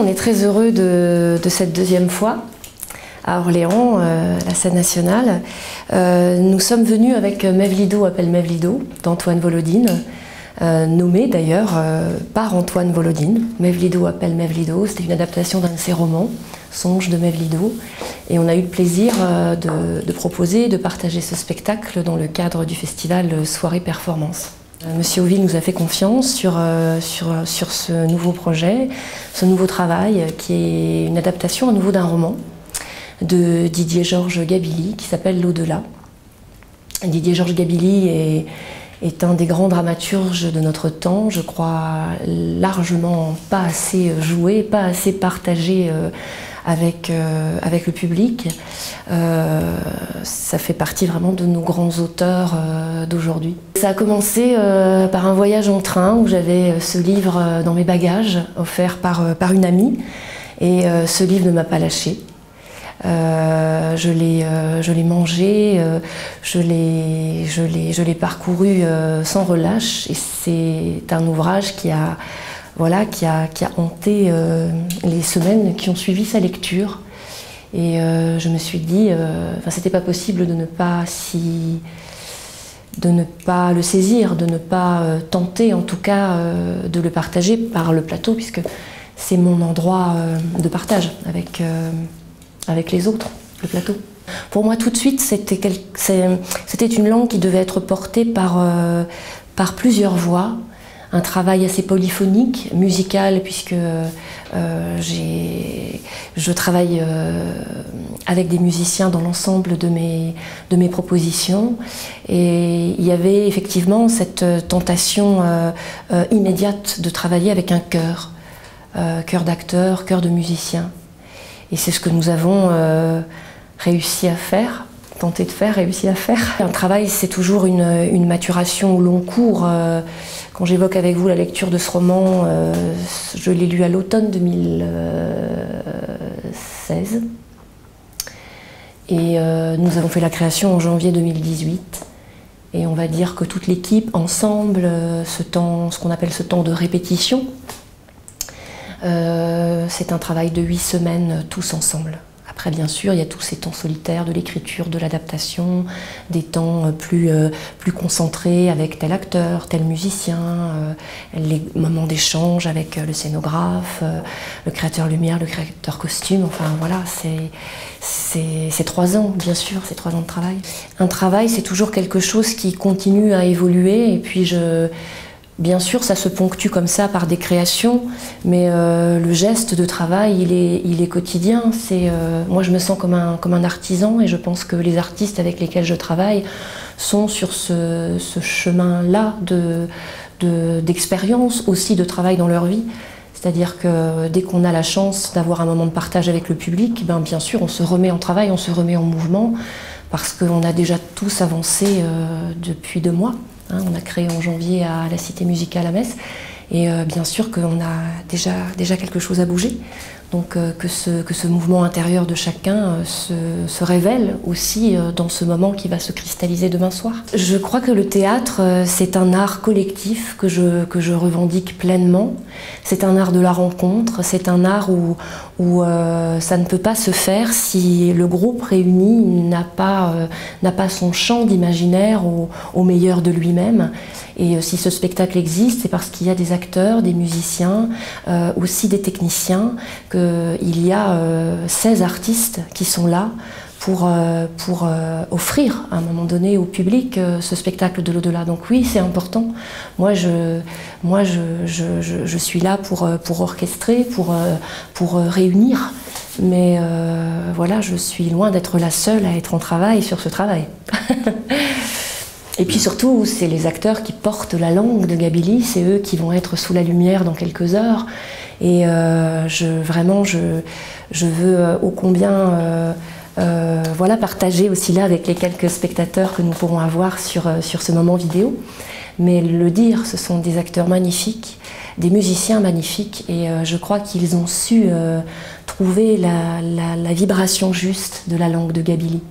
On est très heureux de cette deuxième fois à Orléans, la scène nationale. Nous sommes venus avec Mevlido appelle Mevlido d'Antoine Volodine, nommé d'ailleurs par Antoine Volodine. Mevlido appelle Mevlido, c'était une adaptation d'un de ses romans, Songes de Mevlido. Et on a eu le plaisir de proposer, de partager ce spectacle dans le cadre du festival Soirée Performance. Monsieur Oville nous a fait confiance sur ce nouveau projet, ce nouveau travail qui est une adaptation à nouveau d'un roman de Didier-Georges Gabilly qui s'appelle L'Au-delà. Didier-Georges Gabilly est un des grands dramaturges de notre temps, je crois largement pas assez joué, pas assez partagé avec le public. Ça fait partie vraiment de nos grands auteurs d'aujourd'hui. Ça a commencé par un voyage en train où j'avais ce livre dans mes bagages, offert par une amie, et ce livre ne m'a pas lâché. Je l'ai mangé, je l'ai parcouru sans relâche, et c'est un ouvrage qui a hanté les semaines qui ont suivi sa lecture. Et je me suis dit, c'était pas possible de ne pas le saisir, de ne pas tenter en tout cas de le partager par le plateau, puisque c'est mon endroit de partage avec les autres, le plateau. Pour moi, tout de suite, c'était une langue qui devait être portée par plusieurs voix, un travail assez polyphonique, musical, puisque je travaille avec des musiciens dans l'ensemble de mes propositions. Et il y avait effectivement cette tentation immédiate de travailler avec un chœur, chœur d'acteurs, chœur de musiciens. Et c'est ce que nous avons réussi à faire, tenté de faire, réussi à faire. Un travail, c'est toujours une maturation au long cours. Quand j'évoque avec vous la lecture de ce roman, je l'ai lu à l'automne 2016. Et nous avons fait la création en janvier 2018. Et on va dire que toute l'équipe, ensemble, ce qu'on appelle ce temps de répétition, c'est un travail de 8 semaines tous ensemble. Après, bien sûr, il y a tous ces temps solitaires de l'écriture, de l'adaptation, des temps plus concentrés avec tel acteur, tel musicien, les moments d'échange avec le scénographe, le créateur lumière, le créateur costume. Enfin voilà, c'est 3 ans, bien sûr, c'est 3 ans de travail. Un travail, c'est toujours quelque chose qui continue à évoluer, et puis bien sûr, ça se ponctue comme ça par des créations, mais le geste de travail, il est quotidien. Moi, je me sens comme un artisan, et je pense que les artistes avec lesquels je travaille sont sur ce chemin-là d'expérience, aussi de travail dans leur vie. C'est-à-dire que dès qu'on a la chance d'avoir un moment de partage avec le public, bien sûr, on se remet en travail, on se remet en mouvement, parce qu'on a déjà tous avancé depuis 2 mois. On a créé en janvier à la Cité Musicale à Metz, et bien sûr qu'on a déjà quelque chose à bouger. Donc que ce mouvement intérieur de chacun se révèle aussi dans ce moment qui va se cristalliser demain soir. Je crois que le théâtre, c'est un art collectif que je revendique pleinement. C'est un art de la rencontre, c'est un art où ça ne peut pas se faire si le groupe réuni n'a pas son champ d'imaginaire au meilleur de lui-même. Et si ce spectacle existe, c'est parce qu'il y a des acteurs, des musiciens, aussi des techniciens, qu'il y a 16 artistes qui sont là pour offrir à un moment donné au public ce spectacle de l'au-delà. Donc oui, c'est important. Moi, je suis là pour orchestrer, pour réunir. Mais voilà, je suis loin d'être la seule à être en travail sur ce travail. Et puis surtout, c'est les acteurs qui portent la langue de Gabilly, c'est eux qui vont être sous la lumière dans quelques heures. Et vraiment, je veux ô combien partager aussi là avec les quelques spectateurs que nous pourrons avoir sur ce moment vidéo. Mais le dire, ce sont des acteurs magnifiques, des musiciens magnifiques, et je crois qu'ils ont su trouver la vibration juste de la langue de Gabilly.